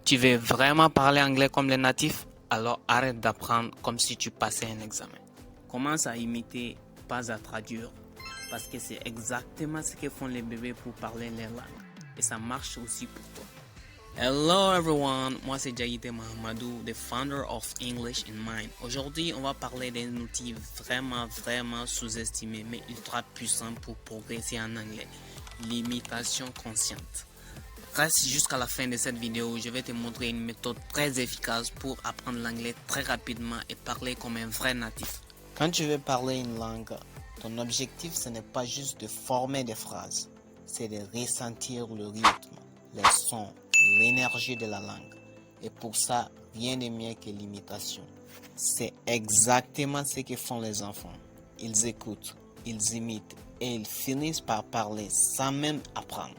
Tu veux vraiment parler anglais comme les natifs? Alors arrête d'apprendre comme si tu passais un examen. Commence à imiter, pas à traduire. Parce que c'est exactement ce que font les bébés pour parler les langues. Et ça marche aussi pour toi. Hello everyone, moi c'est Jahide Mahamadou, the founder of English in Mind. Aujourd'hui, on va parler d'un outil vraiment sous-estimé mais ultra puissant pour progresser en anglais, l'imitation consciente. Reste jusqu'à la fin de cette vidéo, je vais te montrer une méthode très efficace pour apprendre l'anglais très rapidement et parler comme un vrai natif. Quand tu veux parler une langue, ton objectif ce n'est pas juste de former des phrases, c'est de ressentir le rythme, les sons, l'énergie de la langue. Et pour ça, rien de mieux que l'imitation. C'est exactement ce que font les enfants. Ils écoutent, ils imitent et ils finissent par parler sans même apprendre.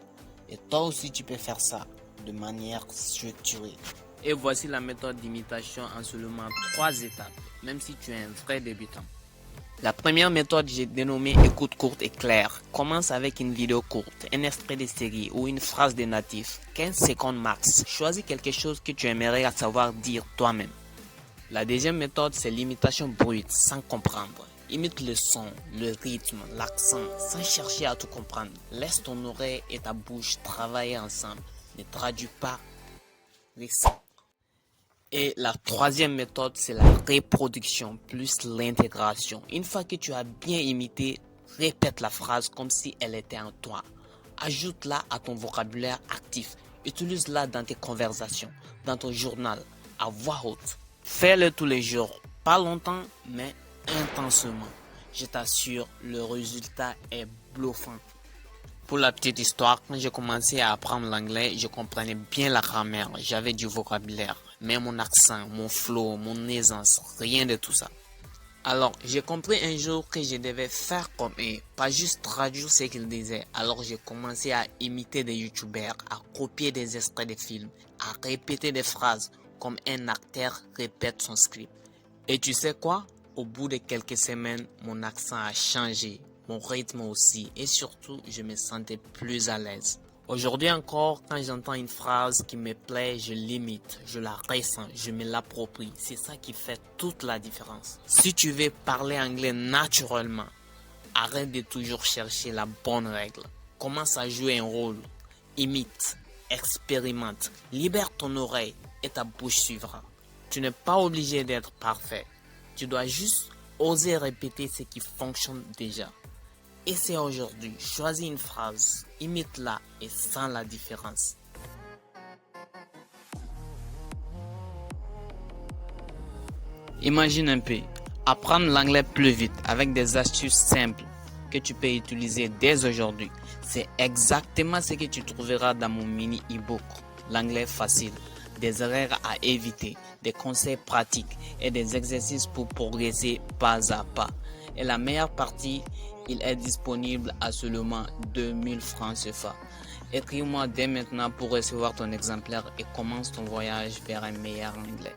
Et toi aussi tu peux faire ça de manière structurée. Et voici la méthode d'imitation en seulement 3 étapes, même si tu es un vrai débutant. La première méthode, j'ai dénommé écoute courte et claire. Commence avec une vidéo courte, un extrait de série ou une phrase de natif, 15 secondes max. Choisis quelque chose que tu aimerais savoir dire toi-même. La deuxième méthode, c'est l'imitation brute, sans comprendre. Imite le son, le rythme, l'accent, sans chercher à tout comprendre. Laisse ton oreille et ta bouche travailler ensemble. Ne traduis pas, ressens. Et la troisième méthode, c'est la reproduction plus l'intégration. Une fois que tu as bien imité, répète la phrase comme si elle était en toi. Ajoute-la à ton vocabulaire actif. Utilise-la dans tes conversations, dans ton journal, à voix haute. Fais-le tous les jours, pas longtemps, mais intensément. Je t'assure, le résultat est bluffant. Pour la petite histoire, quand j'ai commencé à apprendre l'anglais, je comprenais bien la grammaire, j'avais du vocabulaire, mais mon accent, mon flow, mon aisance, rien de tout ça. Alors, j'ai compris un jour que je devais faire comme eux, pas juste traduire ce qu'ils disaient. Alors, j'ai commencé à imiter des youtubeurs, à copier des extraits de films, à répéter des phrases comme un acteur répète son script. Et tu sais quoi? Au bout de quelques semaines, mon accent a changé, mon rythme aussi, et surtout, je me sentais plus à l'aise. Aujourd'hui encore, quand j'entends une phrase qui me plaît, je l'imite, je la ressens, je me l'approprie. C'est ça qui fait toute la différence. Si tu veux parler anglais naturellement, arrête de toujours chercher la bonne règle. Commence à jouer un rôle, imite, expérimente, libère ton oreille et ta bouche suivra. Tu n'es pas obligé d'être parfait. Tu dois juste oser répéter ce qui fonctionne déjà. Essaie aujourd'hui, choisis une phrase, imite-la et sens la différence. Imagine un peu, apprendre l'anglais plus vite avec des astuces simples que tu peux utiliser dès aujourd'hui. C'est exactement ce que tu trouveras dans mon mini e-book, l'anglais facile. Des erreurs à éviter, des conseils pratiques et des exercices pour progresser pas à pas. Et la meilleure partie, il est disponible à seulement 2000 francs CFA. Écris-moi dès maintenant pour recevoir ton exemplaire et commence ton voyage vers un meilleur anglais.